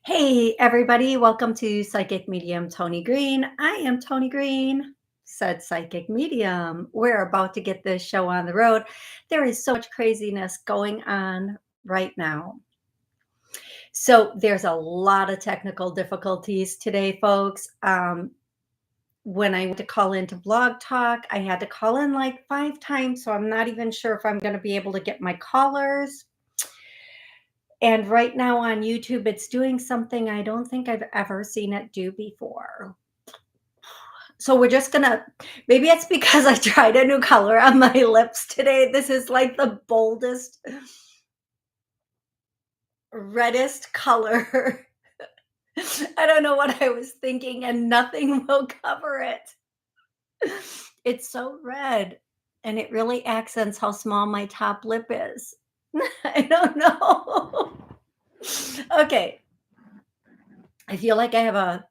Hey, everybody, welcome to Psychic Medium Toni Greene. I am Toni Greene, said Psychic Medium. We're about to get this show on the road. There is so much craziness going on right now. So, there's a lot of technical difficulties today, folks. When I went to call into Blog Talk, I had to call in like 5 times, so I'm not even sure if I'm going to be able to get my callers. And right now on YouTube, it's doing something I don't think I've ever seen it do before. So we're just gonna, maybe it's because I tried a new color on my lips today. This is like the boldest, reddest color. I don't know what I was thinking, and nothing will cover it. It's so red, and it really accents how small my top lip is. I don't know. Okay. I feel like I have a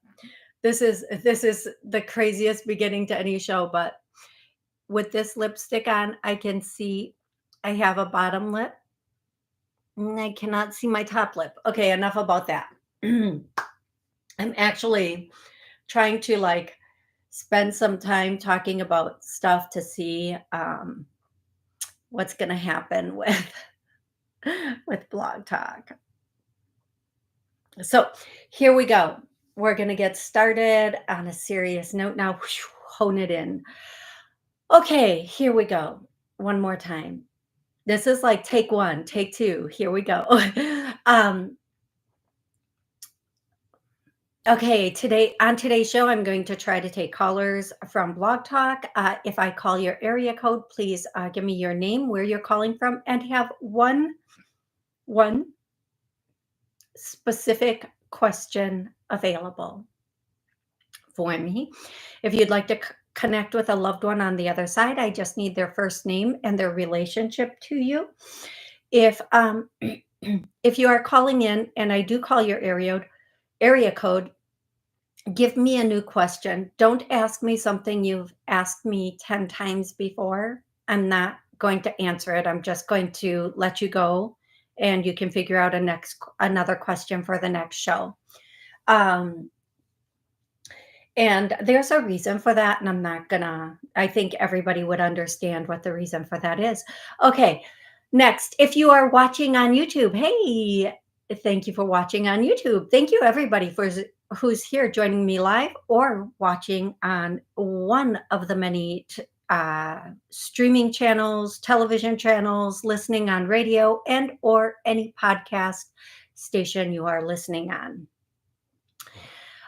this is the craziest beginning to any show, but with this lipstick on, I can see I have a bottom lip and I cannot see my top lip. Okay, enough about that. I'm actually trying to like spend some time talking about stuff to see what's going to happen with with Blog Talk. So here we go. We're going to get started on a serious note now. Whew, hone it in. Okay, here we go. One more time. This is like take one, take two. Here we go. um, okay, on today's show, I'm going to try to take callers from Blog Talk. If I call your area code, please give me your name, where you're calling from, and have one specific question available for me. If you'd like to connect with a loved one on the other side, I just need their first name and their relationship to you. If if you are calling in and I do call your area code, give me a new question. Don't ask me something you've asked me 10 times before. I'm not going to answer it. I'm just going to let you go and you can figure out another question for the next show. And there's a reason for that, and I think everybody would understand what the reason for that is. Okay, next, if you are watching on YouTube, hey, thank you for watching on YouTube. Thank you, everybody, who's here joining me live or watching on one of the many streaming channels, television channels, listening on radio, and or any podcast station you are listening on.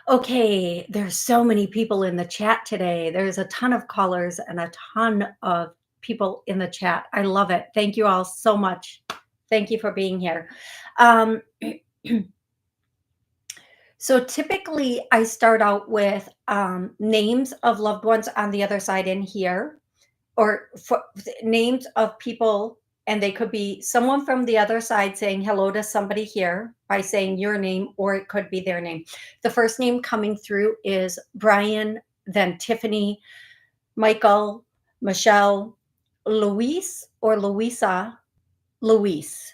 Okay, there's so many people in the chat today. There's a ton of callers and a ton of people in the chat. I love it. Thank you all so much. Thank you for being here. So typically I start out with names of loved ones on the other side in here, or names of people, and they could be someone from the other side saying hello to somebody here by saying your name, or it could be their name. The first name coming through is Brian, then Tiffany, Michael, Michelle, Luis or Louisa, Luis,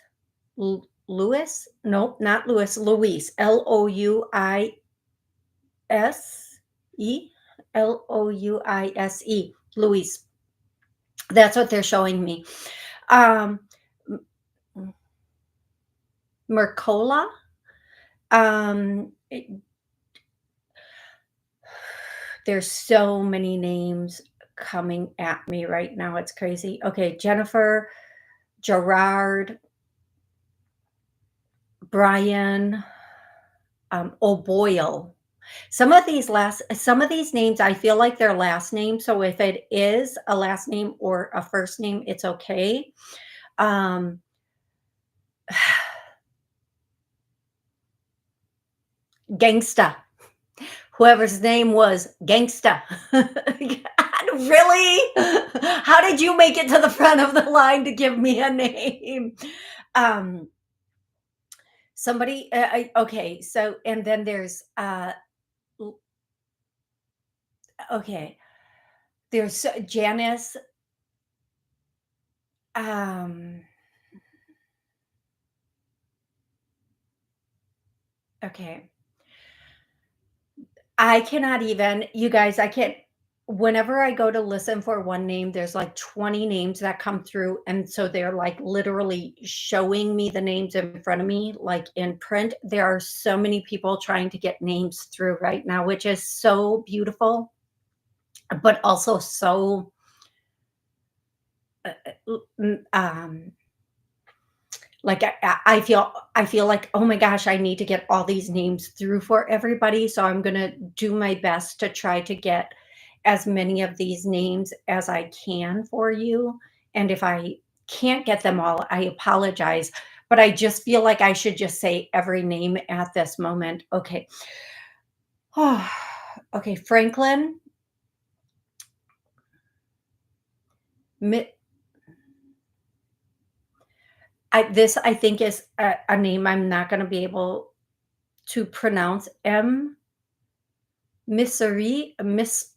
Louis? Nope, not Louis, Luis, Louise, Luis. That's what they're showing me. Mercola. There's so many names coming at me right now. It's crazy. Okay, Jennifer, Gerard, Brian, O'Boyle. Some of these names, I feel like they're last names. So if it is a last name or a first name, it's okay. Gangsta. Whoever's name was Gangsta. Really? How did you make it to the front of the line to give me a name? Somebody, okay. So, and then there's, okay. There's Janice. Okay. I cannot even you guys, I can't whenever I go to listen for one name, there's like 20 names that come through, and so they're, like, literally showing me the names in front of me, like, in print. There are so many people trying to get names through right now, which is so beautiful, but also so, like, I feel like, "Oh my gosh, I need to get all these names through for everybody," so I'm gonna do my best to try to get as many of these names as I can for you, and if I can't get them all, I apologize, but I just feel like I should just say every name at this moment. Okay. Okay, Franklin, Mi I think is a name I'm not gonna be able to pronounce. M Missouri, Miss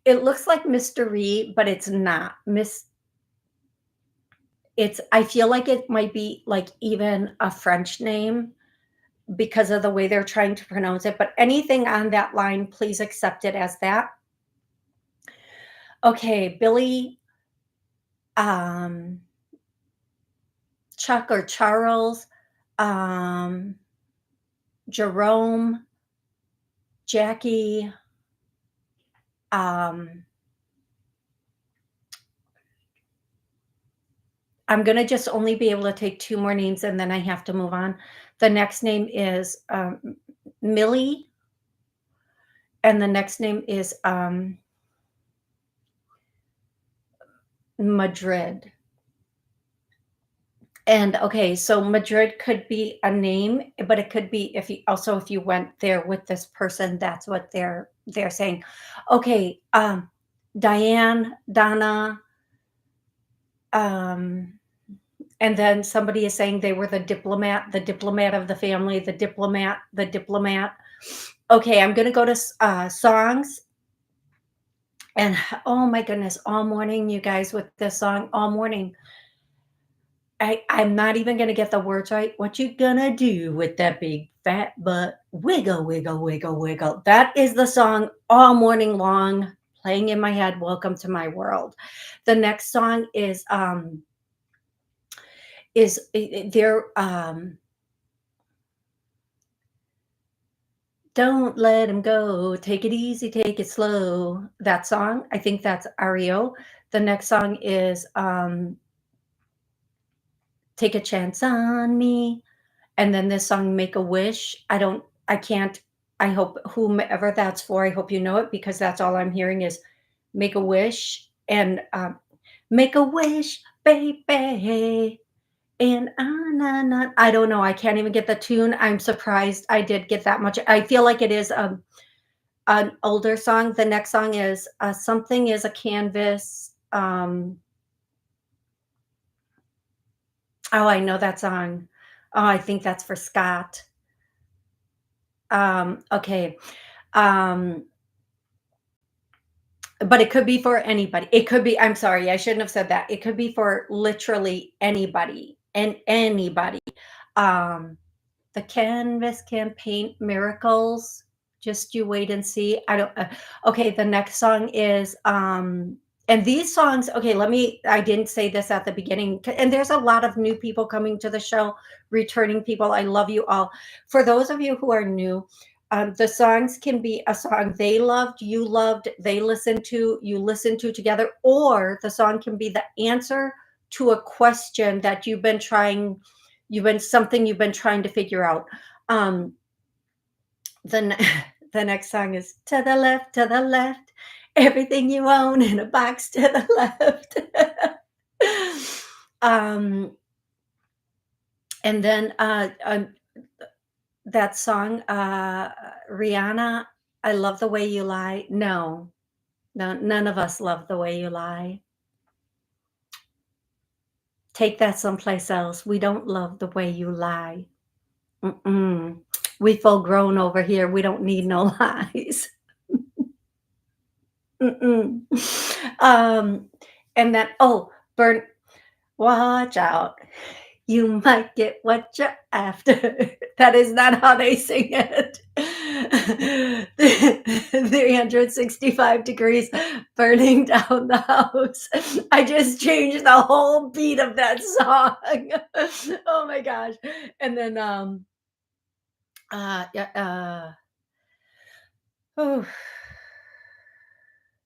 it looks like mystery, but it's not. I feel like it might be, like, even a French name because of the way they're trying to pronounce it, but anything on that line, please accept it as that. Okay, Billy, um, Chuck or Charles, um, Jerome, Jackie, um I'm gonna just only be able to take 2 more names, and then I have to move on. The next name is, Millie, and the next name is, Madrid. And, okay, so Madrid could be a name, but it could be if you went there with this person, that's what they're saying. Okay, Diane, Donna, um and then somebody is saying they were the diplomat of the family, the diplomat, the diplomat. Okay, I'm gonna go to songs, and oh my goodness, all morning, you guys, with this song, all morning. I'm not even gonna get the words right. What you gonna do with that big fat butt? Wiggle, wiggle, wiggle, wiggle. That is the song all morning long, playing in my head. Welcome to my world. The next song is they're "Don't let him go, take it easy, take it slow." That song, I think that's REO. The next song is, "Take a Chance on Me," and then this song, "Make a Wish." I can't I hope whomever that's for, I hope you know it because that's all I'm hearing is "Make a Wish," and, "Make a wish, baby, and na na." I don't know, I can't even get the tune. I'm surprised I did get that much. I feel like it is, an older song. The next song is, "Something is a Canvas." Oh, I know that song. Oh, I think that's for Scott. Okay, um, but it could be for anybody. It could be I'm sorry, I shouldn't have said that. It could be for literally anybody and anybody. Um The canvas can paint miracles. Just you wait and see. I don't okay, the next song is, and these songs okay, I didn't say this at the beginning, and there's a lot of new people coming to the show, returning people. I love you all. For those of you who are new, the songs can be a song they loved, they listened to, you listened to together, or the song can be the answer to a question that you've been trying to figure out. Um, the ne the next song is to the left, everything you own in a box to the left." Um, and then, that song, Rihanna, "I Love the Way You Lie." No, no, none of us love the way you lie. Take that someplace else. We don't love the way you lie. Mm-mm. We full grown over here. We don't need no lies. Mm-mm. Um, and then, oh, burn, watch out. You might get what you're after. That is not how they sing it. 365 degrees burning down the house. I just changed the whole beat of that song. Oh my gosh. And then yeah, oh,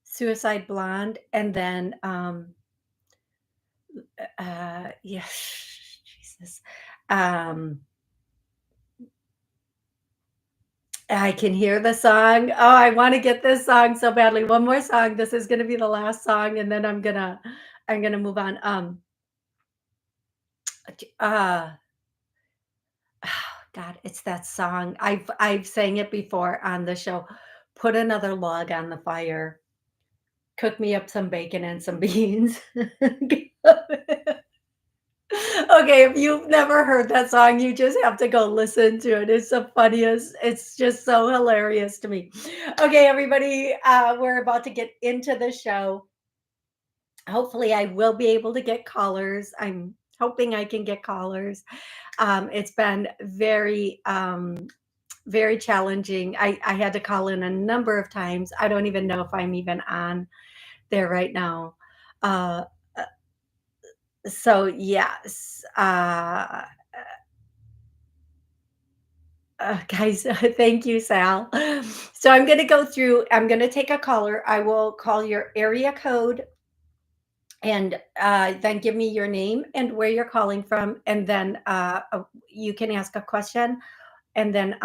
Suicide Blonde, and then yes, Jesus. Um I can hear the song. Oh, I wanna get this song so badly. One more song. This is gonna be the last song, and then I'm gonna move on. Uh, God, it's that song. I've sang it before on the show. Put another log on the fire. Cook me up some bacon and some beans. Okay, if you've never heard that song, you just have to go listen to it. It's the funniest. It's just so hilarious to me. Okay, everybody, we're about to get into the show. Hopefully, I will be able to get callers. I'm hoping I can get callers. It's been very challenging. I had to call in a number of times. I don't even know if I'm even on there right now. Uh, so yes, guys, thank you, Sal. So I'm going to go through, I'm going to take a caller. I will call your area code and then give me your name and where you're calling from. And then you can ask a question. And then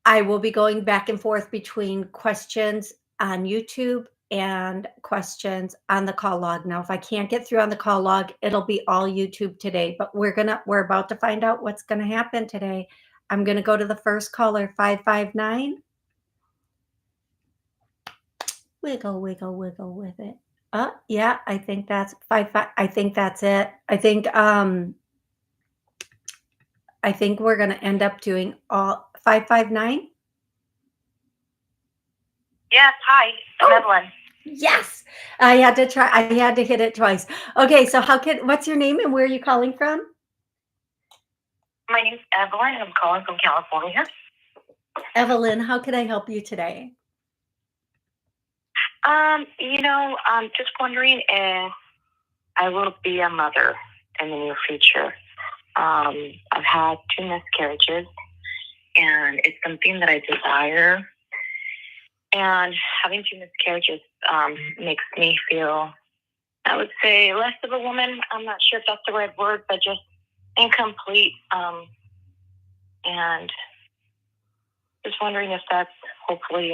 I will be going back and forth between questions on YouTube and questions on the call log. Now, if I can't get through on the call log, it'll be all YouTube today, but we're about to find out what's going to happen today. I'm going to go to the first caller, 559. Wiggle, wiggle, wiggle with it. Yeah, I think that's five. I think that's it. I think we're going to end up doing all 559. Yes, hi, I'm Evelyn. Yes, I had to try. I had to hit it twice. Okay, so what's your name and where are you calling from? My name's Evelyn, and I'm calling from California. Evelyn, how can I help you today? I'm just wondering if I will be a mother in the near future. I've had 2 miscarriages, and it's something that I desire. And having 2 miscarriages makes me feel, I would say, less of a woman. I'm not sure if that's the right word, but just incomplete. And just wondering if that's hopefully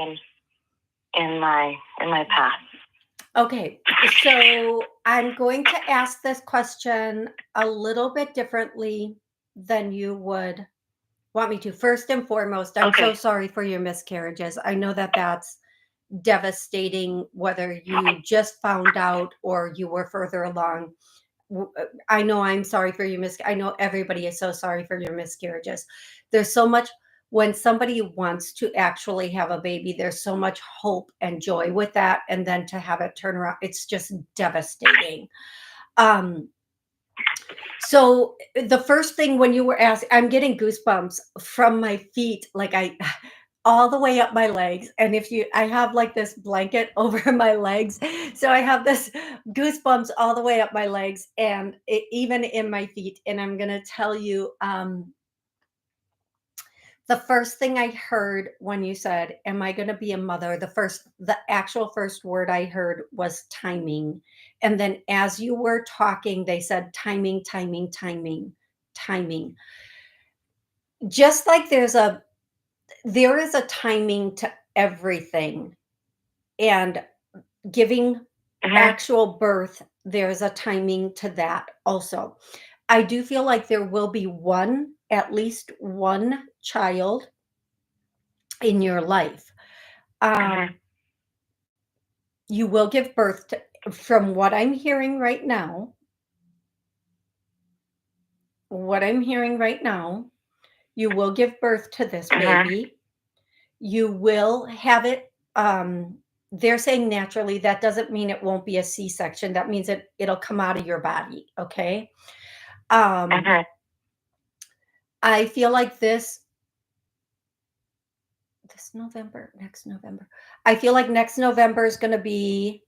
in my path. Okay, so I'm going to ask this question a little bit differently than you would want me to. First and foremost, I'm so sorry for your miscarriages. I know that that's devastating, whether you just found out or you were further along. I know I'm sorry for your I know everybody is so sorry for your miscarriages. There's so much when somebody wants to actually have a baby, there's so much hope and joy with that. And then to have it turn around, it's just devastating. So the first thing when you were asking, I'm getting goosebumps from my feet, like all the way up my legs. And I have like this blanket over my legs. So I have this goosebumps all the way up my legs and even in my feet. And I'm going to tell you, the first thing I heard when you said, "Am I going to be a mother?" The actual first word I heard was timing. And then as you were talking, they said timing, timing, timing, timing. Just like there is a timing to everything. And giving actual birth, there's a timing to that also. I do feel like there will be at least one child in your life. You will give birth to, from what I'm hearing right now, you will give birth to this baby. You will have it, they're saying naturally, that doesn't mean it won't be a C-section. That means it'll come out of your body, okay? Um, Okay. I feel like this November, next November. I feel like next November is gonna be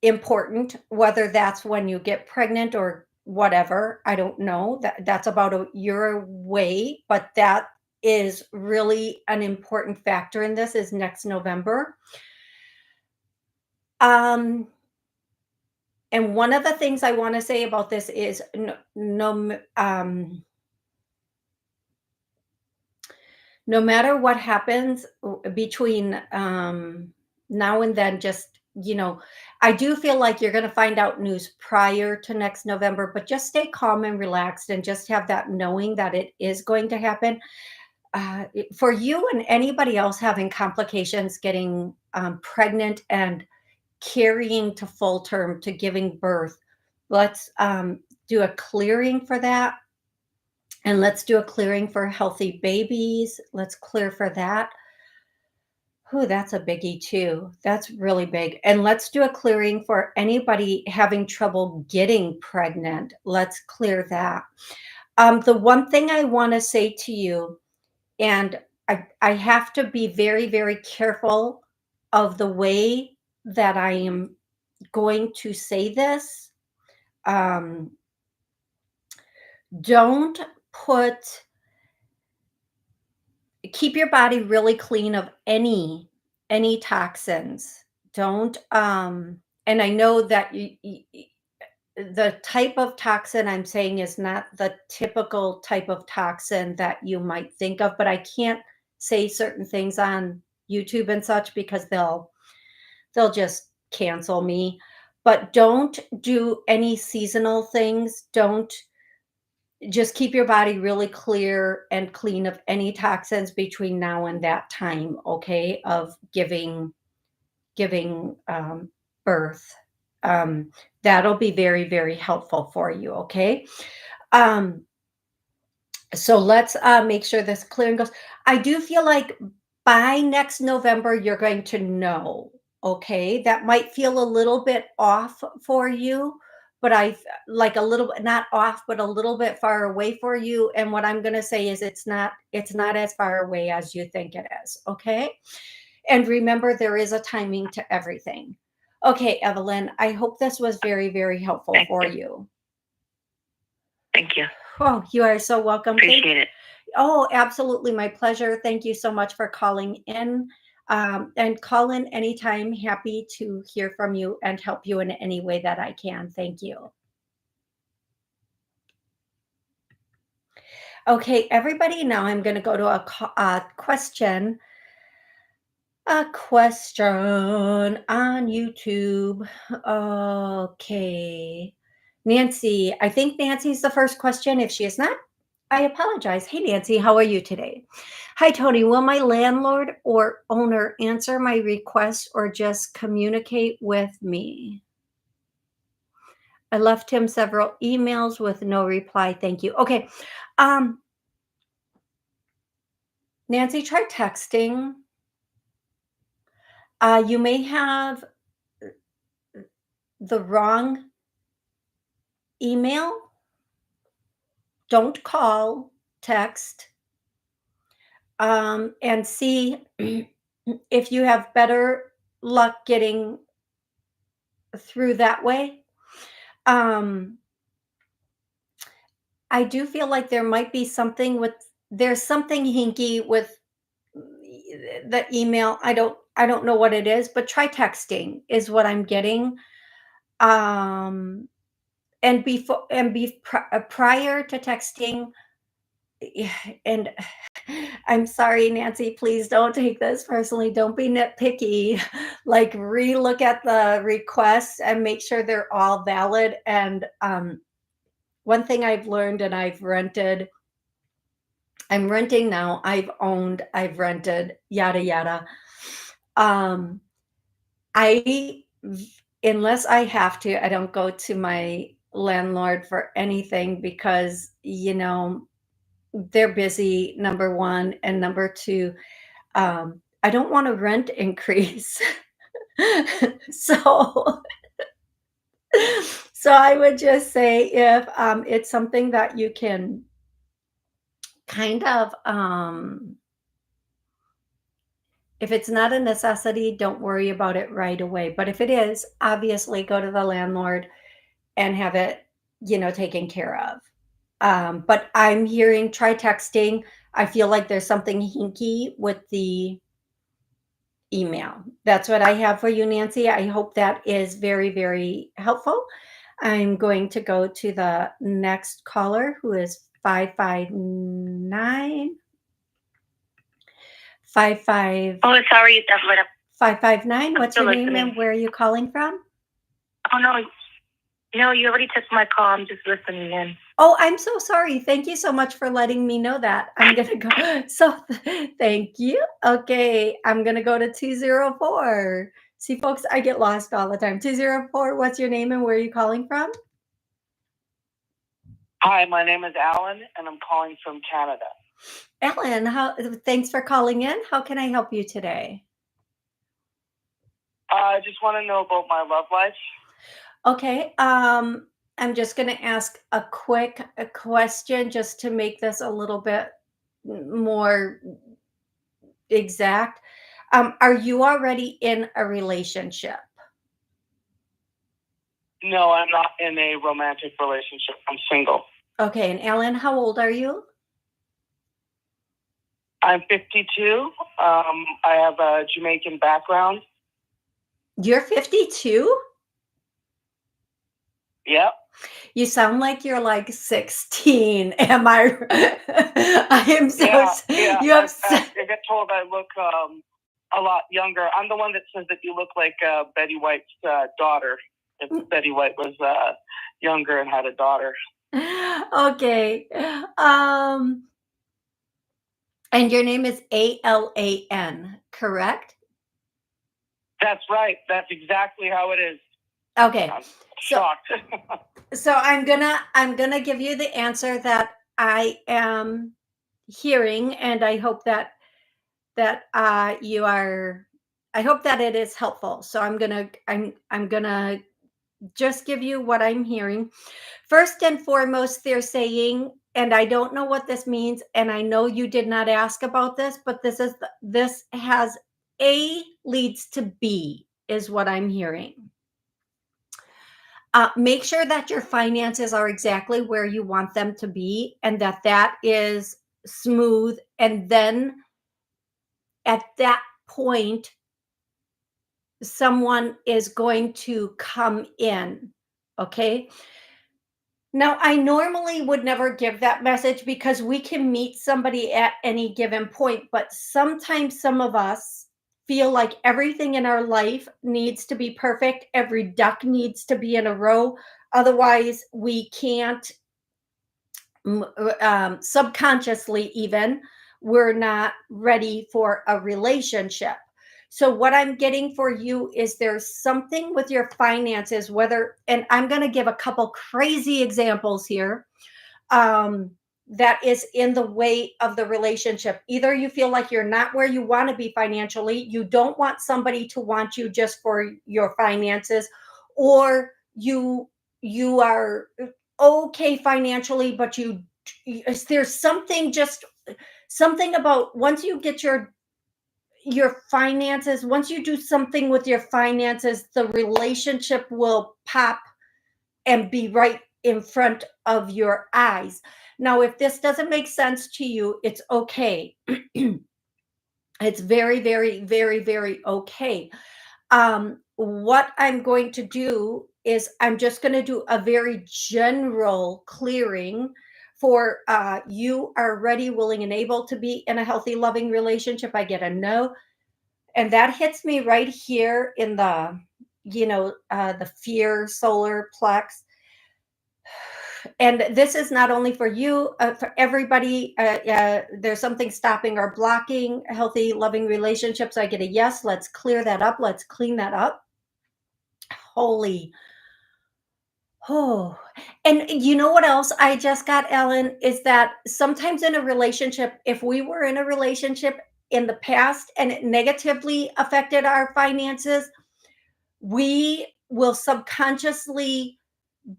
important, whether that's when you get pregnant or whatever. I don't know. That's about a year away, but that is really an important factor in this is next November. Um, and one of the things I want to say about this is no matter what happens between now and then, just, I do feel like you're going to find out news prior to next November, but just stay calm and relaxed and just have that knowing that it is going to happen. For you and anybody else having complications getting pregnant and carrying to full term to giving birth, let's do a clearing for that. And let's do a clearing for healthy babies. Let's clear for that. Oh, that's a biggie too. That's really big. And let's do a clearing for anybody having trouble getting pregnant. Let's clear that. The one thing I want to say to you, and I have to be very, very careful of the way that I am going to say this. Um, don't put keep your body really clean of any toxins. Don't and I know that the type of toxin I'm saying is not the typical type of toxin that you might think of, but I can't say certain things on YouTube and such because they'll just cancel me. But don't do any seasonal things. Don't Just keep your body really clear and clean of any toxins between now and that time, okay, of giving birth. Um, that'll be very, very helpful for you, okay? Um, so let's make sure this clearing goes. I do feel like by next November, you're going to know. Okay. That might feel a little bit off for you, but like a little bit, not off, but a little bit far away for you. And what I'm going to say is it's not as far away as you think it is. Okay. And remember, there is a timing to everything. Okay, Evelyn, I hope this was very, very helpful Thank for you. you. Thank you. Oh, you are so welcome. Appreciate it. Oh, absolutely. My pleasure. Thank you so much for calling in. And call in anytime. Happy to hear from you and help you in any way that I can. Thank you. Okay, everybody, now I'm going to go to a question. A question on YouTube. Okay. Nancy, I think Nancy's the first question. If she is not, I apologize. Hey, Nancy, how are you today? Hi, Tony. Will my landlord or owner answer my request or just communicate with me? I left him several emails with no reply. Thank you. Okay. Um, Nancy, try texting. You may have the wrong email. Don't call, text, and see if you have better luck getting through that way. Um, I do feel like there's something hinky with the email. I don't know what it is, but try texting is what I'm getting. Um, and prior to texting, yeah, and I'm sorry, Nancy, please don't take this personally. Don't be nitpicky. Like relook at the requests and make sure they're all valid. And one thing I've learned, and I'm renting now, I've owned, I've rented, yada yada. Um, I Unless I have to, I don't go to my landlord for anything because they're busy, number one, and number two, I don't want a rent increase. So so I would just say if it's something that you can kind of if it's not a necessity, don't worry about it right away. But if it is, obviously go to the landlord and have it, taken care of. But I'm hearing try texting. I feel like there's something hinky with the email. That's what I have for you, Nancy. I hope that is very, very helpful. I'm going to go to the next caller who is 559 55 Oh, sorry, that's what 559. I'm What's still your name listening. and where are you calling from? Oh no, no, you already took my call. I'm just listening in. Oh, I'm so sorry. Thank you so much for letting me know that. I'm gonna go. So thank you. Okay, I'm gonna go to 204. See, folks, I get lost all the time. 204, what's your name and where are you calling from? Hi, my name is Alan, and I'm calling from Canada. Ellen, thanks for calling in. How can I help you today? I just want to know about my love life. Okay, I'm just gonna ask a question just to make this a little bit more exact. Are you already in a relationship? No, I'm not in a romantic relationship. I'm single. Okay, and Ellen, how old are you? I'm 52. I have a Jamaican background. You're 52? Yep. You sound like you're like 16. Am I? I am so. Yeah. You have. I get told I look a lot younger. I'm the one that says that you look like Betty White's daughter. If Betty White was younger and had a daughter. Okay. And your name is Alan, correct? That's right. That's exactly how it is. Okay. I'm So shocked. so I'm gonna give you the answer that I am hearing, and I hope that you are. I hope that it is helpful. So I'm gonna just give you what I'm hearing. First and foremost, they're saying, and I don't know what this means, and I know you did not ask about this, but this has A leads to B is what I'm hearing. Make sure that your finances are exactly where you want them to be and that is smooth. And then at that point, someone is going to come in. Okay. Now, I normally would never give that message because we can meet somebody at any given point, but sometimes some of us feel like everything in our life needs to be perfect. Every duck needs to be in a row. Otherwise, we can't, subconsciously, even, we're not ready for a relationship. So, what I'm getting for you is there's something with your finances, whether, and I'm going to give a couple crazy examples here, um, that is in the way of the relationship. Either you feel like you're not where you want to be financially, you don't want somebody to want you just for your finances, or you are okay financially, but there's something, just something about once you get your finances, once you do something with your finances, the relationship will pop and be right in front of your eyes. Now, if this doesn't make sense to you, it's okay. It's very, very, very, very okay. What I'm going to do is I'm just going to do a very general clearing for you are ready, willing, and able to be in a healthy, loving relationship. I get a no, and that hits me right here in the fear solar plex. And this is not only for you, for everybody. There's something stopping or blocking healthy, loving relationships. I get a yes. Let's clear that up. Let's clean that up. Holy. Oh, and you know what else I just got, Ellen, is that sometimes in a relationship, if we were in a relationship in the past and it negatively affected our finances, we will subconsciously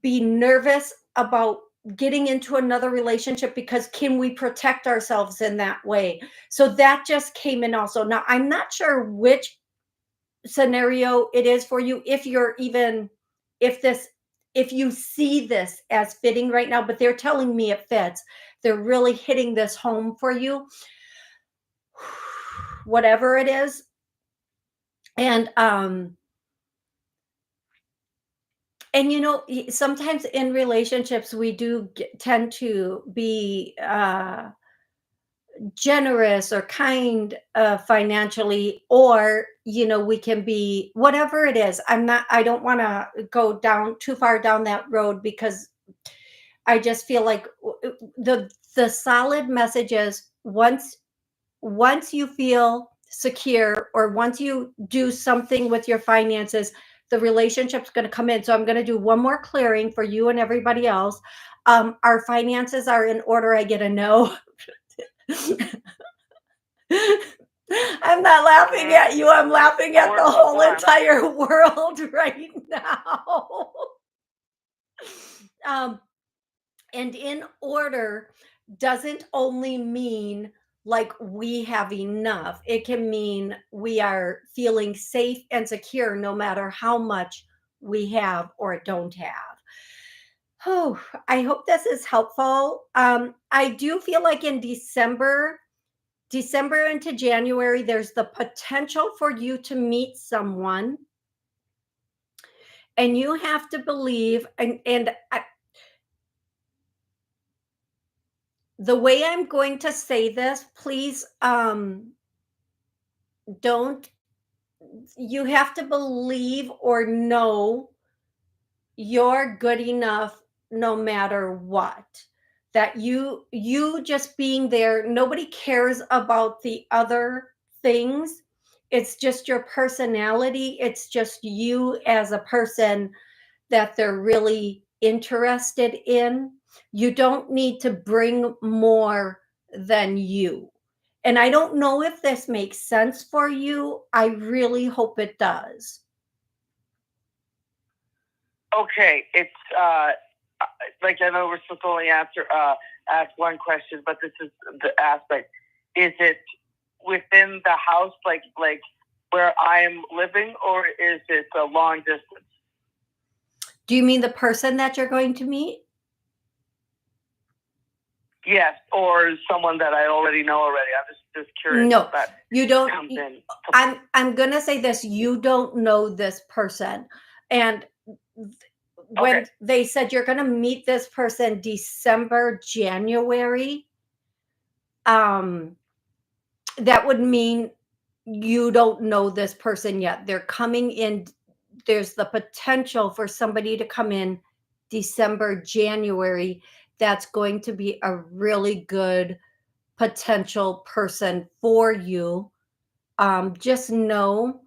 be nervous about getting into another relationship because can we protect ourselves in that way? So that just came in also. Now, I'm not sure which scenario it is for you, if you're even, if this, if you see this as fitting right now, but they're telling me it fits. They're really hitting this home for you, whatever it is. And and you know, sometimes in relationships we do tend to be generous or kind financially, or you know, we can be whatever it is. I don't want to go down too far down that road, because I just feel like the solid message is, once you feel secure, or once you do something with your finances, the relationship's going to come in. So I'm going to do one more clearing for you and everybody else. Our finances are in order. I get a no. I'm not laughing at you. I'm laughing at the whole entire world right now. um, and in order doesn't only mean like we have enough. It can mean we are feeling safe and secure no matter how much we have or don't have. Oh, I hope this is helpful. I do feel like in December into January, there's the potential for you to meet someone, and you have to believe, the way I'm going to say this, please, don't, you have to believe or know you're good enough no matter what. That you just being there, nobody cares about the other things. It's just your personality. It's just you as a person that they're really interested in. You don't need to bring more than you. And I don't know if this makes sense for you. I really hope it does. Okay, it's like, I know we're supposed to only ask one question, but this is the aspect. Is it within the house, like where I'm living, or is it a long distance? Do you mean the person that you're going to meet? Yes, or someone that I already know already. I'm just curious. No, that you don't. comes in. I'm gonna say this: you don't know this person, and when Okay. they said you're gonna meet this person December, January, that would mean you don't know this person yet. They're coming in. There's the potential for somebody to come in December, January. That's going to be a really good potential person for you. Just know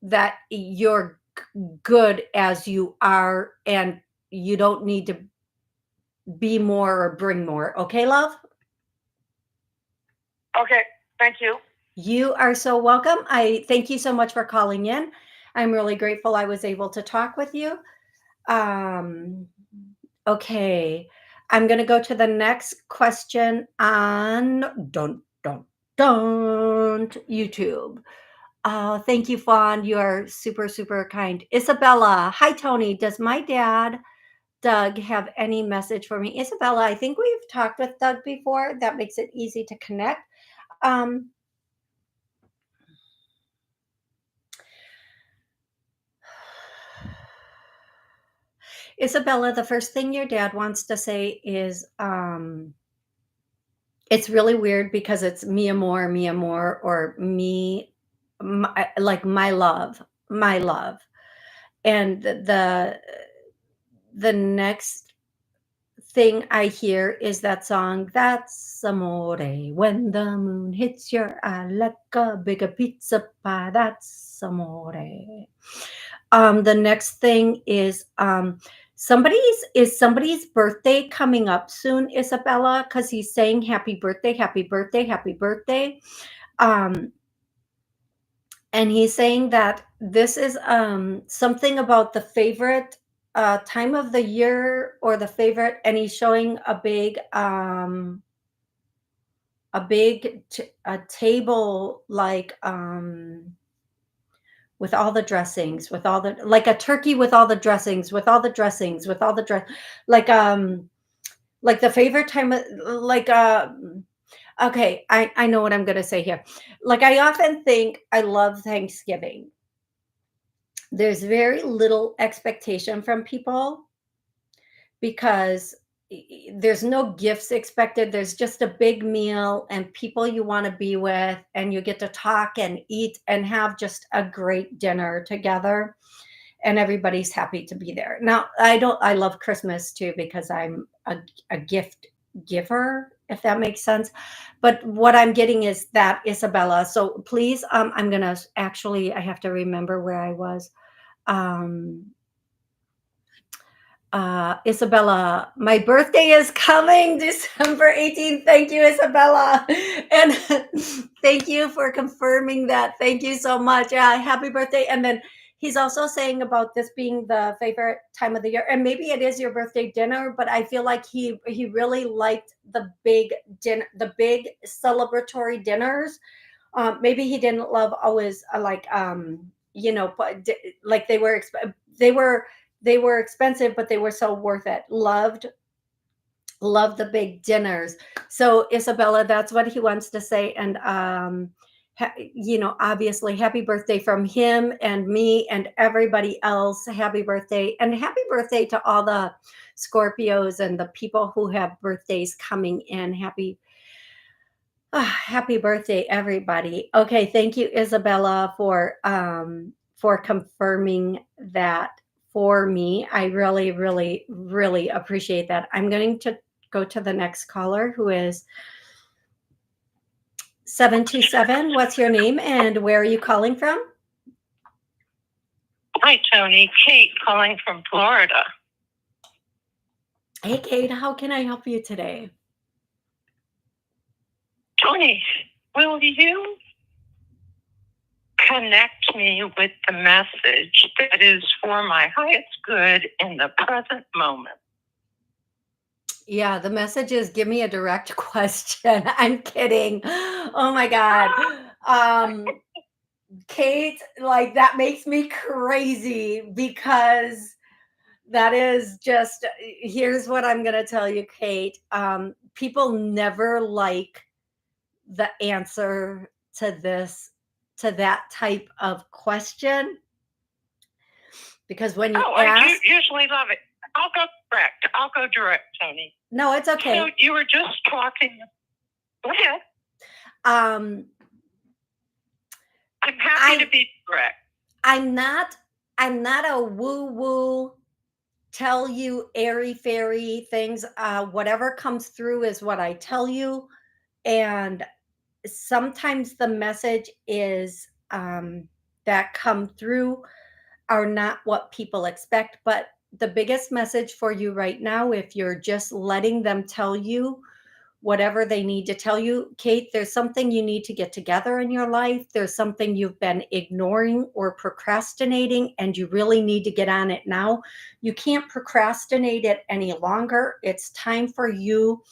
that you're good as you are, and you don't need to be more or bring more. Okay, love? Okay, thank you. You are so welcome. I thank you so much for calling in. I'm really grateful I was able to talk with you. Um, okay. I'm going to go to the next question on don't YouTube. Oh, thank you, Fawn. You are super, super kind. Isabella, hi, Tony. Does my dad, Doug, have any message for me? Isabella, I think we've talked with Doug before. That makes it easy to connect. Um, Isabella, the first thing your dad wants to say is, it's really weird because it's mi amor, or like my love, my love. And the next thing I hear is that song, That's Amore, when the moon hits your eye like a bigger pizza pie, that's amore. The next thing is somebody's birthday coming up soon, Isabella, because he's saying happy birthday, happy birthday, happy birthday. Um, and he's saying that this is something about the favorite time of the year or the favorite, and he's showing a table like with all the dressings, with all the like a turkey with all the dressings, with all the dressings, with all the dress, like like the favorite time of like okay, I know what I'm gonna say here. Like I often think I love Thanksgiving. There's very little expectation from people because there's no gifts expected. There's just a big meal and people you want to be with, and you get to talk and eat and have just a great dinner together. And everybody's happy to be there. Now, I love Christmas too because I'm a gift giver, if that makes sense. But what I'm getting is that Isabella. So please, I'm going to actually, I have to remember where I was. Um, Isabella, my birthday is coming December 18th. Thank you, Isabella. And thank you for confirming that. Thank you so much. Happy birthday. And then he's also saying about this being the favorite time of the year. And maybe it is your birthday dinner, but I feel like he really liked the big dinner, the big celebratory dinners. Maybe he didn't love always like they were they were expensive, but they were so worth it. Loved the big dinners. So Isabella, that's what he wants to say. And obviously, happy birthday from him and me and everybody else. Happy birthday, and happy birthday to all the Scorpios and the people who have birthdays coming in. Happy birthday, everybody. Okay, thank you, Isabella, for confirming that for me. I really, really, really appreciate that. I'm going to go to the next caller, who is 727. What's your name and where are you calling from? Hi, Toni. Kate calling from Florida. Hey, Kate, how can I help you today? Toni, will you connect me with the message that is for my highest good in the present moment? Yeah, the message is give me a direct question. I'm kidding. Oh my God. Kate, like that makes me crazy because that is just here's what I'm going to tell you, Kate. People never like the answer to that type of question because when you I usually love it. I'll go direct, Toni. No, it's okay. So you were just talking. Go ahead. I'm happy to be direct. I'm not a woo-woo tell you airy fairy things. Whatever comes through is what I tell you. And sometimes the message is that come through are not what people expect. But the biggest message for you right now, if you're just letting them tell you whatever they need to tell you, Kate, there's something you need to get together in your life. There's something you've been ignoring or procrastinating, and you really need to get on it now. You can't procrastinate it any longer. It's time for you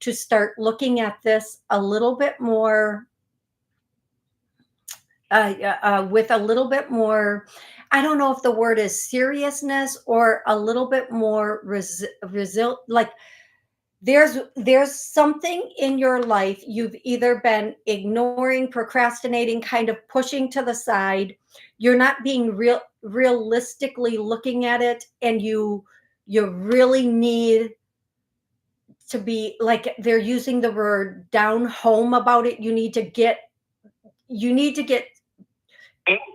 to start looking at this a little bit more with a little bit more, I don't know if the word is seriousness or a little bit more like there's something in your life you've either been ignoring, procrastinating, kind of pushing to the side. You're not being realistically looking at it, and you really need to be, like they're using the word down home about it. You need to get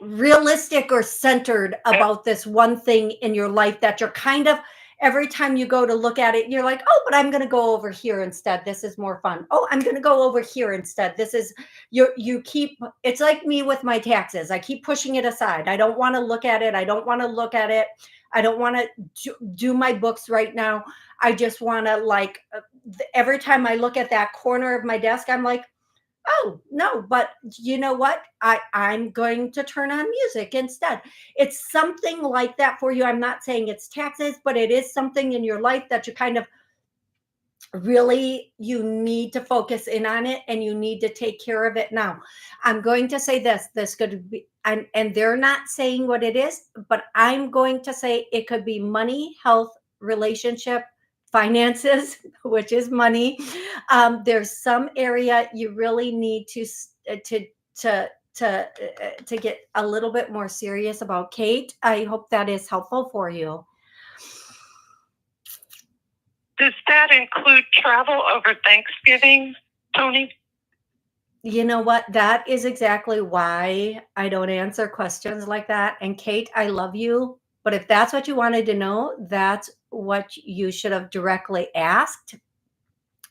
realistic or centered about this one thing in your life that you're kind of, every time you go to look at it, you're like, oh, but I'm going to go over here instead. This is more fun. Oh, I'm going to go over here instead. This is you keep, it's like me with my taxes. I keep pushing it aside. I don't want to look at it. I don't want to look at it. I don't want to do my books right now. I just want to every time I look at that corner of my desk, I'm like, Oh, no, but you know what? I'm going to turn on music instead. It's something like that for you. I'm not saying it's taxes, but it is something in your life that you kind of really you need to focus in on it and you need to take care of it now. I'm going to say this could be, and they're not saying what it is, but I'm going to say it could be money, health, relationship, finances, which is money. There's some area you really need to to to get a little bit more serious about. Kate, I hope that is helpful for you. Does that include travel over Thanksgiving, Toni? You know what? That is exactly why I don't answer questions like that. And Kate, I love you. But if that's what you wanted to know, that's what you should have directly asked.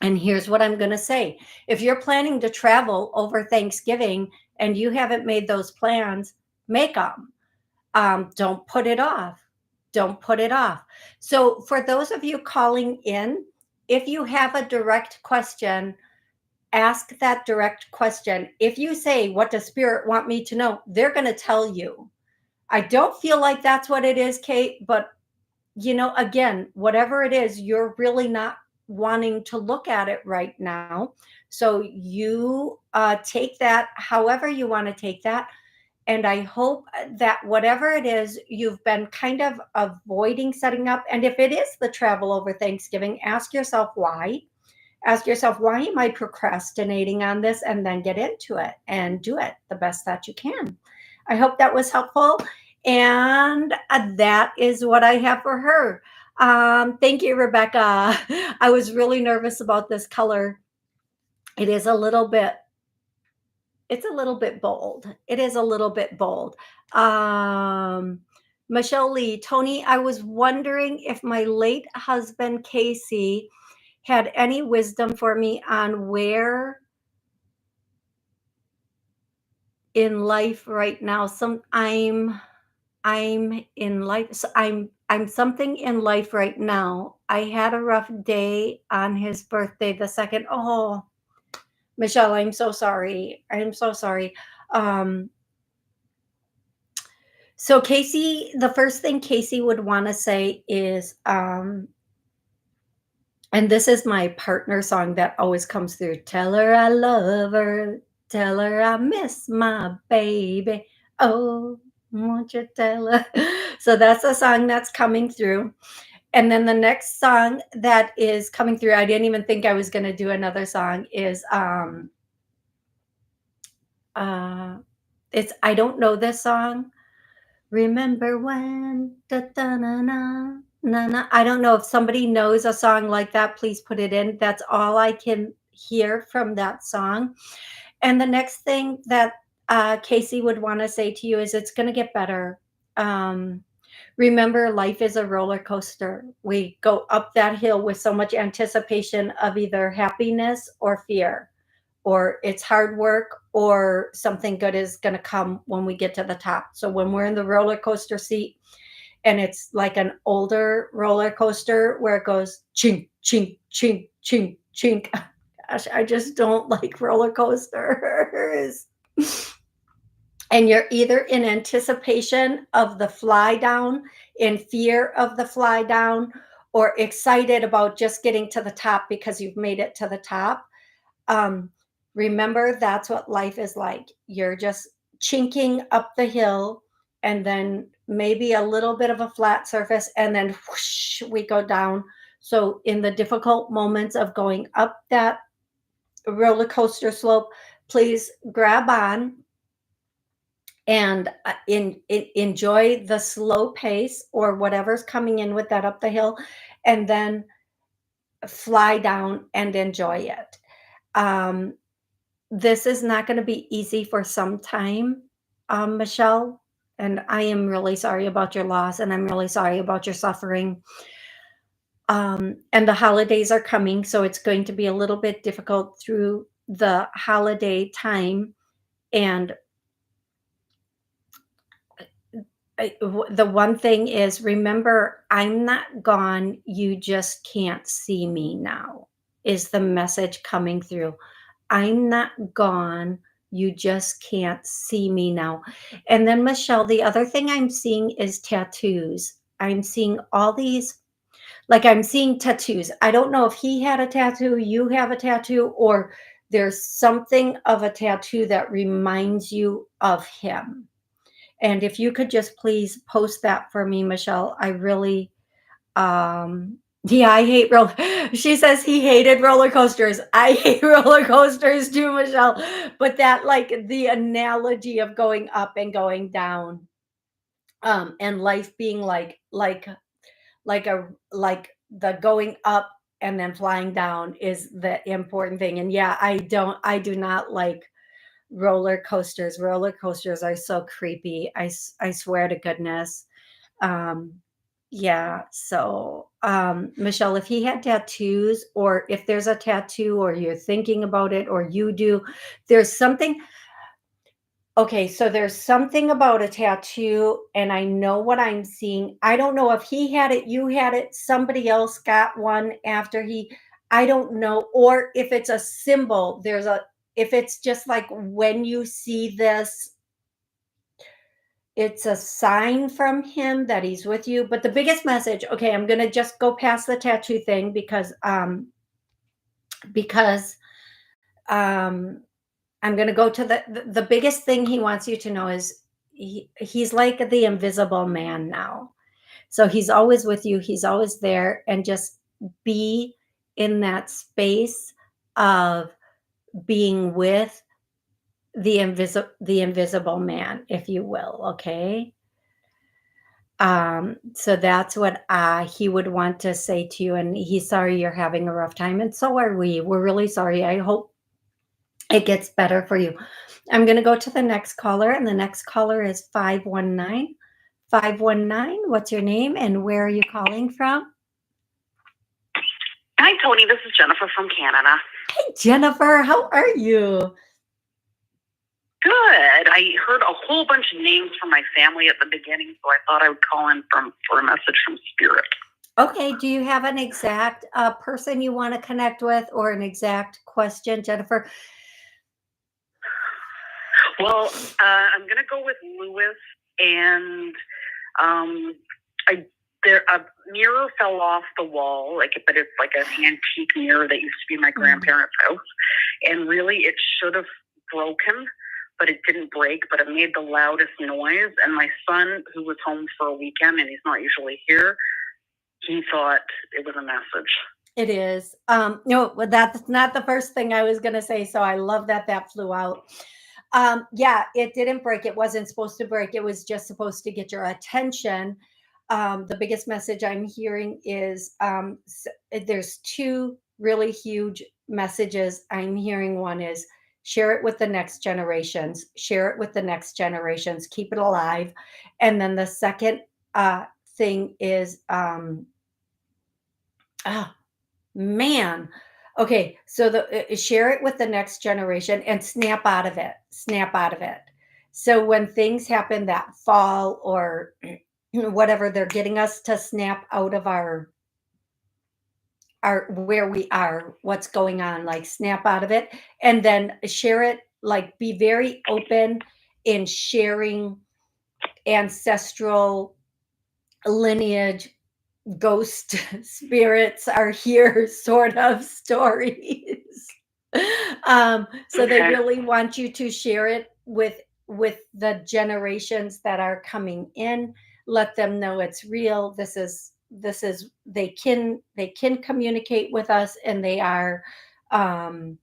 And here's what I'm going to say. If you're planning to travel over Thanksgiving and you haven't made those plans, make them. Don't put it off. Don't put it off. So, for those of you calling in, if you have a direct question, ask that direct question. If you say, "What does spirit want me to know?" they're going to tell you. I don't feel like that's what it is, Kate, but again, whatever it is, you're really not wanting to look at it right now. So you take that however you want to take that. And I hope that whatever it is you've been kind of avoiding setting up, and if it is the travel over Thanksgiving, ask yourself why. Ask yourself, why am I procrastinating on this? And then get into it and do it the best that you can. I hope that was helpful. And that is what I have for her. Thank you, Rebecca. I was really nervous about this color. It is a little bit, it's a little bit bold. It is a little bit bold. Um, Michelle Lee, Toni, I was wondering if my late husband, Casey, had any wisdom for me on where in life right now. I'm in life, so I'm something in life right now. I had a rough day on his birthday, the second. Oh, Michelle, I'm so sorry. I'm so sorry. Um, so Casey, the first thing Casey would want to say is, and this is my partner song that always comes through. Tell her I love her. Tell her I miss my baby. Oh, won't you tell her? So that's a song that's coming through. And then the next song that is coming through, I didn't even think I was going to do another song, is uh it's I don't know this song. Remember when da, da, na, na, na, na. I don't know if somebody knows a song like that, please put it in. That's all I can hear from that song. And the next thing that Casey would want to say to you is it's going to get better. Um, Remember, life is a roller coaster. We go up that hill with so much anticipation of either happiness or fear, or it's hard work, or something good is going to come when we get to the top. So when we're in the roller coaster seat, and it's like an older roller coaster where it goes chink, chink, chink, chink, chink. Gosh, I just don't like roller coasters. And you're either in anticipation of the fly down, in fear of the fly down, or excited about just getting to the top because you've made it to the top. um, Remember, that's what life is like. You're just chinking up the hill, and then maybe a little bit of a flat surface, and then whoosh, we go down. So in the difficult moments of going up that roller coaster slope, please grab on and enjoy the slow pace or whatever's coming in with that up the hill, and then fly down and enjoy it. Um, this is not going to be easy for some time, Michelle. And I am really sorry about your loss, and I'm really sorry about your suffering. And the holidays are coming, so it's going to be a little bit difficult through the holiday time. And the one thing is, remember, I'm not gone. You just can't see me now, is the message coming through. I'm not gone. You just can't see me now. And then, Michelle, the other thing I'm seeing is tattoos. I'm seeing all these, like, I'm seeing tattoos. I don't know if he had a tattoo, you have a tattoo, or there's something of a tattoo that reminds you of him. And if you could just please post that for me, Michelle, I really, yeah, I hate she says he hated roller coasters. I hate roller coasters too, Michelle. But that, like, the analogy of going up and going down, and life being like the going up and then flying down is the important thing. And yeah, I do not like roller coasters. Roller coasters are so creepy. I swear to goodness. Um, yeah. So, Michelle, if he had tattoos, or if there's a tattoo, or you're thinking about it, or you do, there's something. Okay, so there's something about a tattoo, and I know what I'm seeing. I don't know if he had it, you had it, somebody else got one after he, I don't know, or if it's a symbol. If it's just like when you see this, it's a sign from him that he's with you. But the biggest message, okay, I'm gonna just go past the tattoo thing because um I'm going to go to the biggest thing he wants you to know is he's like the invisible man now. So he's always with you, he's always there, and just be in that space of being with the invisible man, if you will, okay? So that's what he would want to say to you, and he's sorry you're having a rough time, and so are we. We're really sorry. I hope it gets better for you. I'm going to go to the next caller, and the next caller is 519. 519, what's your name and where are you calling from? Hi, Toni. This is Jennifer from Canada. Hey, Jennifer, how are you? Good. I heard a whole bunch of names from my family at the beginning, so I thought I would call in for a message from Spirit. Okay, do you have an exact person you want to connect with, or an exact question, Jennifer? Well, I'm going to go with Lewis, and a mirror fell off the wall, but it's like an antique mirror that used to be my grandparents' house, and really it should have broken, but it didn't break, but it made the loudest noise. And my son, who was home for a weekend, and he's not usually here, he thought it was a message. It is. No, that's not the first thing I was going to say. So I love that flew out. Yeah, it didn't break. It wasn't supposed to break. It was just supposed to get your attention. The biggest message I'm hearing is there's two really huge messages I'm hearing. One is share it with the next generations, share it with the next generations, keep it alive. And then the second thing is, man. Okay, so share it with the next generation and snap out of it. Snap out of it. So when things happen that fall or whatever, they're getting us to snap out of our where we are, what's going on, like snap out of it, and then share it, like be very open in sharing ancestral lineage, ghost spirits are here sort of stories. So they really want you to share it with the generations that are coming in. Let them know it's real. This is they can communicate with us, and they are in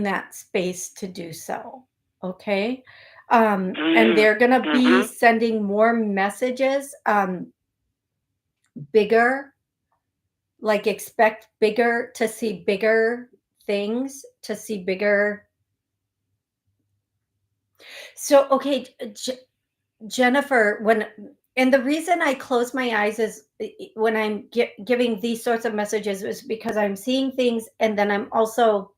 that space to do so. Okay. And they're going to be sending more messages, bigger, like expect bigger, to see bigger things, to see bigger. So, okay, Jennifer, and the reason I close my eyes is when I'm giving these sorts of messages is because I'm seeing things, and then I'm also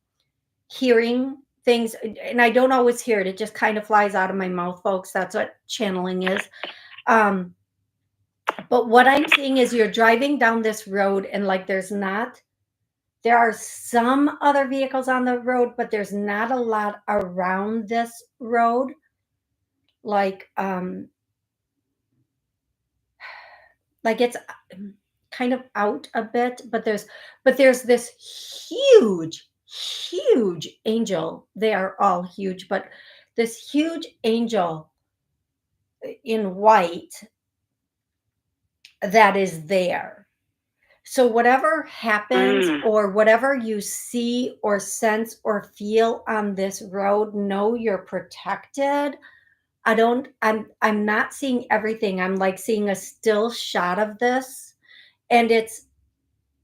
hearing things, and I don't always hear it. It just kind of flies out of my mouth, folks. That's what channeling is. But what I'm seeing is you're driving down this road, and like there's not There are some other vehicles on the road, but there's not a lot around this road. Like, it's kind of out a bit, but there's this huge angel. They are all huge, but this huge angel in white that is there. So whatever happens or whatever you see or sense or feel on this road, know you're protected. I'm not seeing everything. I'm like seeing a still shot of this, and it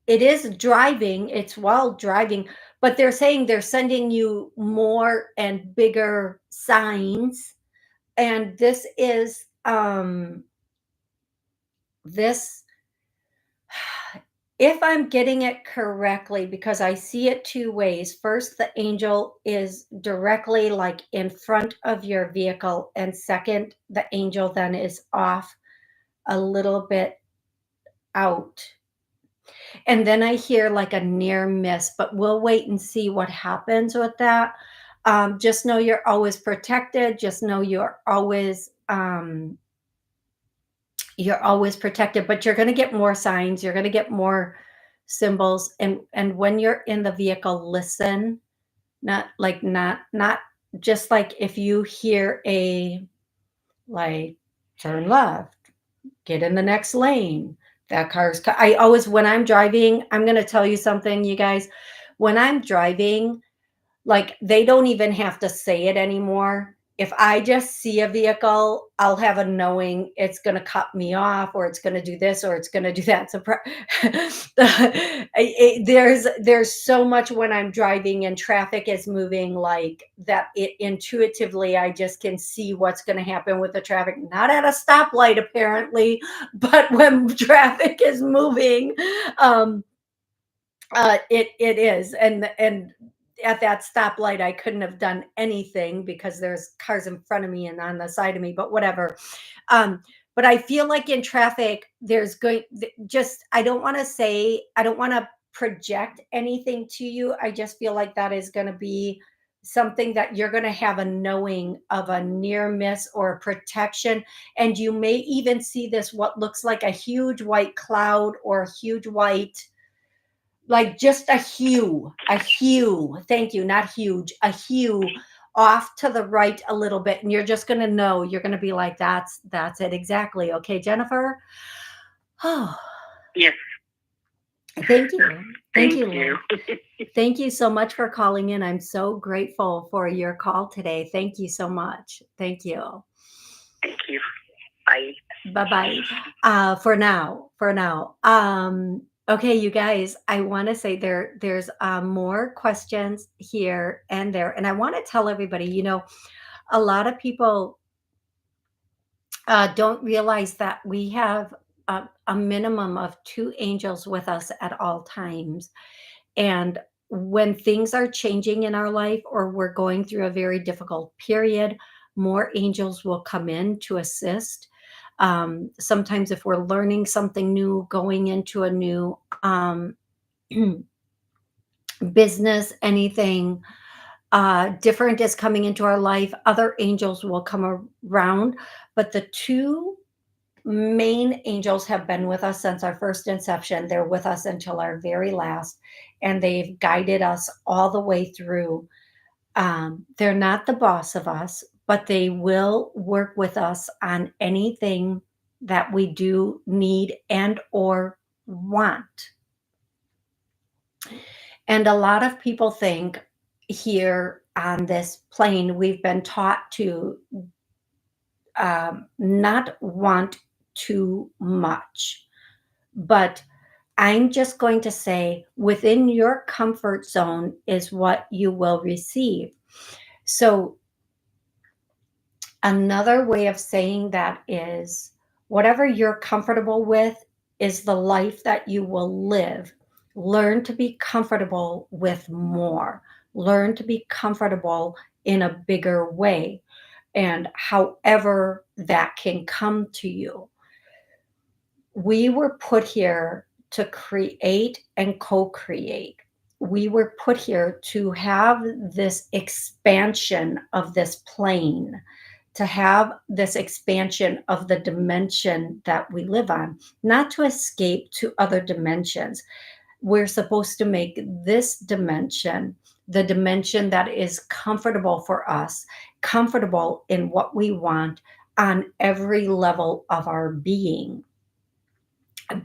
is driving, it's while driving, but they're saying they're sending you more and bigger signs. And this is this if I'm getting it correctly, because I see it two ways. First, the angel is directly like in front of your vehicle, and second, the angel then is off a little bit out. And then I hear like a near miss, but we'll wait and see what happens with that. Just know you're always protected. Just know you're always protected, but you're going to get more signs. You're going to get more symbols. And when you're in the vehicle, listen, not just like if you hear a, like, turn left, get in the next lane. That car's, I always, when I'm driving, I'm going to tell you something, you guys. When I'm driving, like, they don't even have to say it anymore. If I just see a vehicle, I'll have a knowing it's going to cut me off, or it's going to do this, or it's going to do that. So there's so much when I'm driving and traffic is moving, like that, it intuitively I just can see what's going to happen with the traffic. Not at a stoplight apparently, but when traffic is moving, it is. And at that stoplight, I couldn't have done anything because there's cars in front of me and on the side of me, but whatever. Um, but I feel like in traffic, there's going, just, I don't want to project anything to you. I just feel like that is going to be something that you're going to have a knowing of, a near miss or a protection. And you may even see this, what looks like a huge white cloud or a huge white, like just a hue, thank you, not huge, a hue off to the right a little bit. And you're just going to know, you're going to be like, that's it exactly. Okay, Jennifer. Oh, Yes. Thank you. Thank you. you. Thank you so much for calling in. I'm so grateful for your call today. Thank you so much. Thank you. Thank you. Bye. Bye-bye. For now. Okay, you guys, I want to say there's more questions here and there. And I want to tell everybody, a lot of people don't realize that we have a minimum of 2 angels with us at all times. And when things are changing in our life, or we're going through a very difficult period, more angels will come in to assist. Sometimes if we're learning something new, going into a new business, anything different is coming into our life, other angels will come around. But the 2 main angels have been with us since our first inception. They're with us until our very last, and they've guided us all the way through. They're not the boss of us, but they will work with us on anything that we do need and or want. And a lot of people think here on this plane, we've been taught to not want too much. But I'm just going to say, within your comfort zone is what you will receive. So another way of saying that is, whatever you're comfortable with is the life that you will live. Learn to be comfortable with more. Learn to be comfortable in a bigger way. And however that can come to you. We were put here to create and co-create. we were put here to have this expansion of this plane, to have this expansion of the dimension that we live on, not to escape to other dimensions. We're supposed to make this dimension the dimension that is comfortable for us, comfortable in what we want on every level of our being.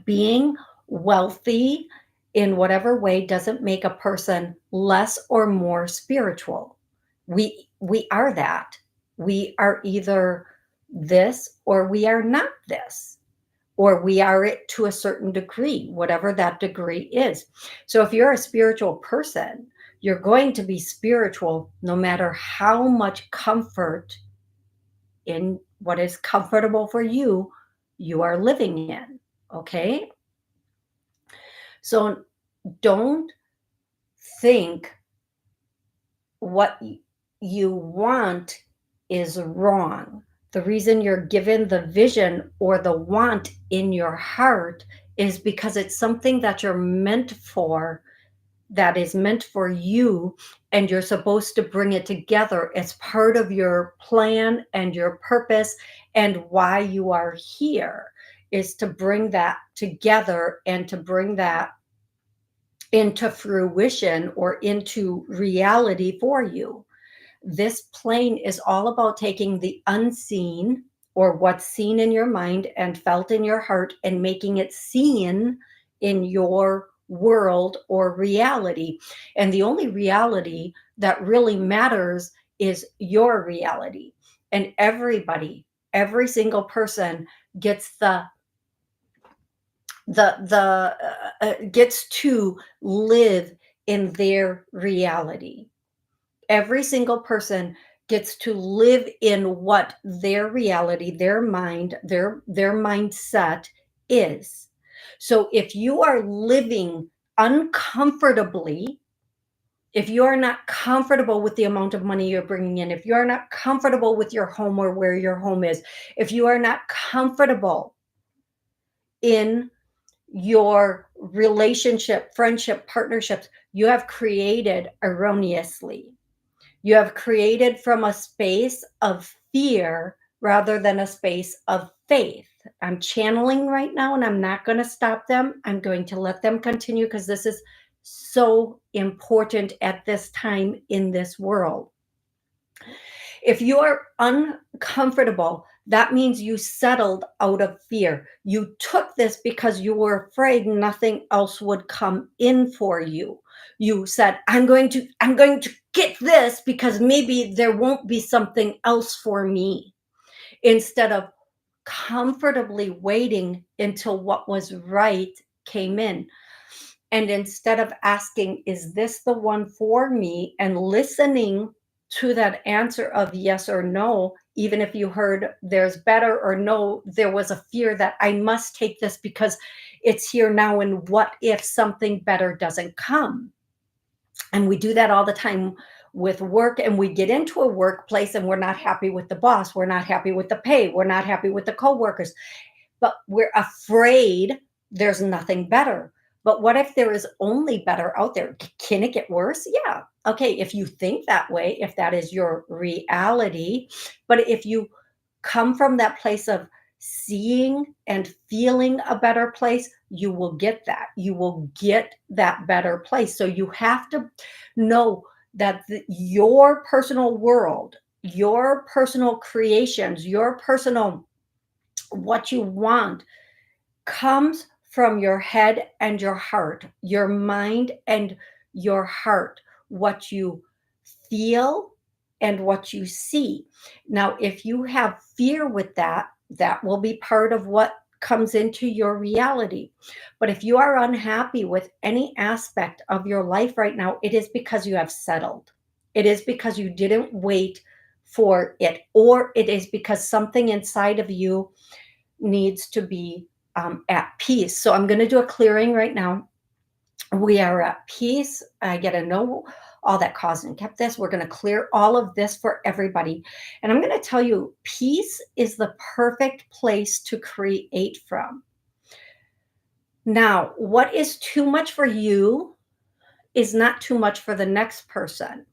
Being wealthy in whatever way doesn't make a person less or more spiritual. We are that. We are either this or we are not this, or we are it to a certain degree, whatever that degree is. So if you're a spiritual person, you're going to be spiritual no matter how much comfort in what is comfortable for you are living in. Okay? So don't think what you want is wrong. The reason you're given the vision or the want in your heart is because it's something that you're meant for, that is meant for you, and you're supposed to bring it together as part of your plan and your purpose, and why you are here is to bring that together and to bring that into fruition or into reality for you. This plane is all about taking the unseen, or what's seen in your mind and felt in your heart, and making it seen in your world or reality. And the only reality that really matters is your reality. And everybody, every single person gets gets to live in their reality. Every single person gets to live in what their reality, their mind, their mindset is. So if you are living uncomfortably, if you are not comfortable with the amount of money you're bringing in, if you are not comfortable with your home or where your home is, if you are not comfortable in your relationship, friendship, partnerships, you have created erroneously. You have created from a space of fear rather than a space of faith. I'm channeling right now and I'm not going to stop them. I'm going to let them continue because this is so important at this time in this world. If you are uncomfortable, that means you settled out of fear. You took this because you were afraid nothing else would come in for you. You said, I'm going to get this because maybe there won't be something else for me, instead of comfortably waiting until what was right came in. And instead of asking, is this the one for me? And listening to that answer of yes or no, even if you heard there's better or no, there was a fear that I must take this because it's here now. And what if something better doesn't come? And we do that all the time with work, and we get into a workplace and we're not happy with the boss. We're not happy with the pay. We're not happy with the coworkers, but we're afraid there's nothing better. But what if there is only better out there? Can it get worse? Yeah. Okay. If you think that way, if that is your reality, but if you come from that place of seeing and feeling a better place, you will get that. You will get that better place. So you have to know that your personal world, your personal creations, your personal what you want comes from your head and your heart, your mind and your heart, what you feel and what you see. Now, if you have fear with that, that will be part of what comes into your reality. But if you are unhappy with any aspect of your life right now, it is because you have settled. It is because you didn't wait for it, or it is because something inside of you needs to be at peace. So I'm going to do a clearing right now. We are at peace. I get to know all that caused and kept this. We're going to clear all of this for everybody. And I'm going to tell you, peace is the perfect place to create from. Now, what is too much for you is not too much for the next person.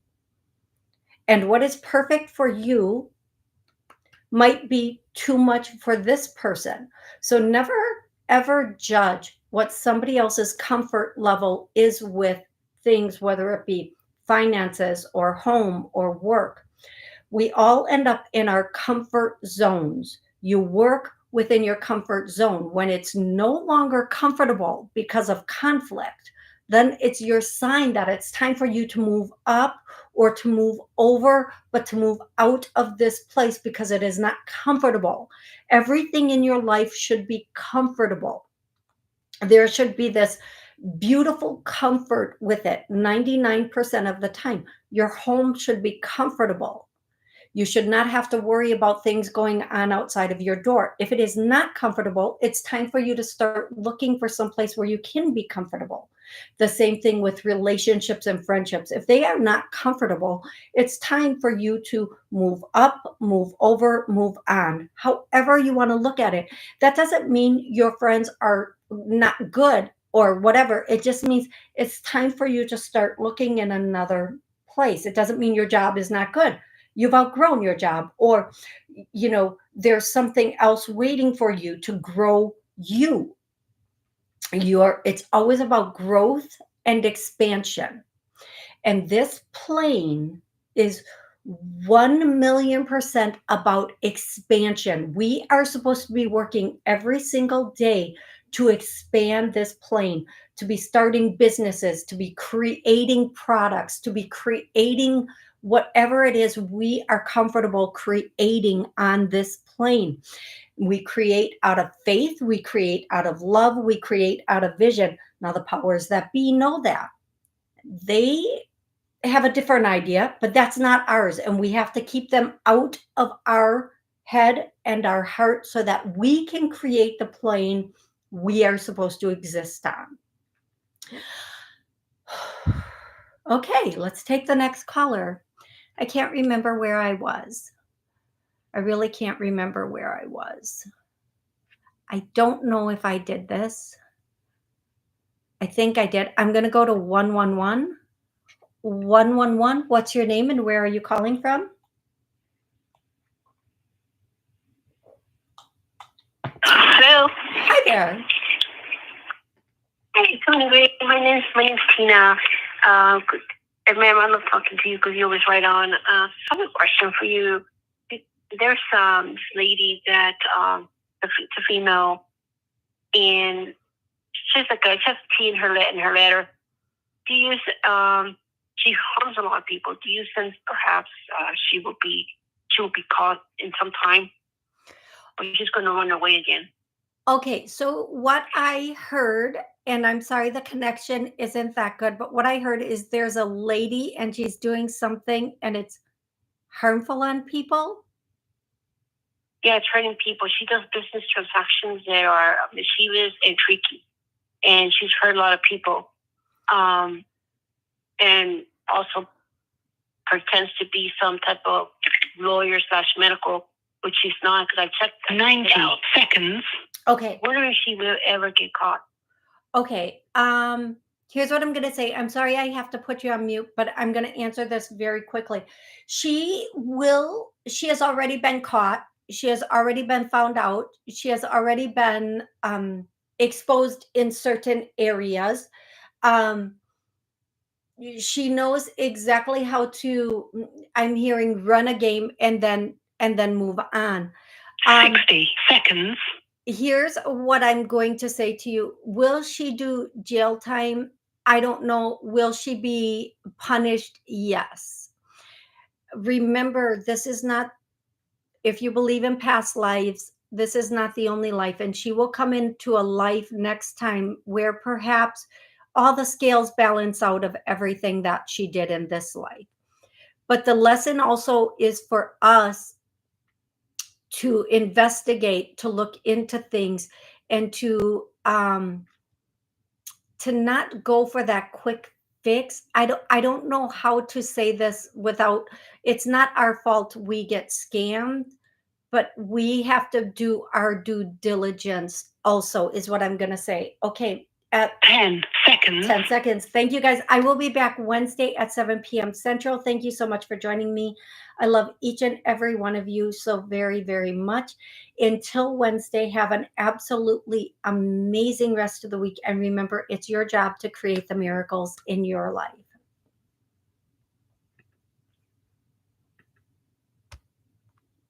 And what is perfect for you might be too much for this person. So never ever judge what somebody else's comfort level is with things, whether it be finances or home or work. We all end up in our comfort zones. You work within your comfort zone. When it's no longer comfortable because of conflict, then it's your sign that it's time for you to move up or to move over, but to move out of this place because it is not comfortable. Everything in your life should be comfortable. There should be this beautiful comfort with it 99% of the time. Your home should be comfortable. You should not have to worry about things going on outside of your door. If it is not comfortable, it's time for you to start looking for some place where you can be comfortable. The same thing with relationships and friendships. If they are not comfortable, it's time for you to move up, move over, move on. However you want to look at it. That doesn't mean your friends are not good or whatever. It just means it's time for you to start looking in another place. It doesn't mean your job is not good. You've outgrown your job, or there's something else waiting for you to grow you. It's always about growth and expansion, and this plane is 1,000,000% about expansion. We are supposed to be working every single day to expand this plane, to be starting businesses, to be creating products, to be creating whatever it is we are comfortable creating on this plane. We create out of faith, we create out of love, we create out of vision. Now, the powers that be know that. They have a different idea, but that's not ours. And we have to keep them out of our head and our heart so that we can create the plane we are supposed to exist on. Okay, let's take the next caller. I can't remember where I was. I really can't remember where I was. I don't know if I did this. I think I did. I'm going to go to 111. 111, what's your name and where are you calling from? Hello. Hi there. Hey, Toni Greene. My name's Tina. Ma'am, I love talking to you because you're always right on. I have a question for you. There's this lady that it's a female, and she's like she has T in her letter. Do you she harms a lot of people? Do you sense perhaps she will be caught in some time, or she's going to run away again? Okay, so what I heard, and I'm sorry the connection isn't that good, but what I heard is there's a lady and she's doing something and it's harmful on people. Yeah, it's hurting people. She does business transactions that are mischievous and tricky, and she's hurt a lot of people. And also pretends to be some type of lawyer / medical, which she's not, because I checked 90 seconds. Okay. Wondering if she will ever get caught. Okay. Here's what I'm going to say. I'm sorry I have to put you on mute, but I'm going to answer this very quickly. She has already been caught. She has already been found out. She has already been exposed in certain areas. She knows exactly how to, I'm hearing, run a game and then move on. 60 seconds. Here's what I'm going to say to you. Will she do jail time? I don't know. Will she be punished? Yes. Remember, this is not, if you believe in past lives, this is not the only life. And she will come into a life next time where perhaps all the scales balance out of everything that she did in this life. But the lesson also is for us to investigate, to look into things, and to not go for that quick fix. I don't know how to say this without, it's not our fault we get scammed, but we have to do our due diligence also, is what I'm going to say. Okay, at 10 seconds. 10 seconds. Thank you guys. I will be back Wednesday at 7 p.m. Central. Thank you so much for joining me. I love each and every one of you so very, very much. Until Wednesday, have an absolutely amazing rest of the week. And remember, it's your job to create the miracles in your life.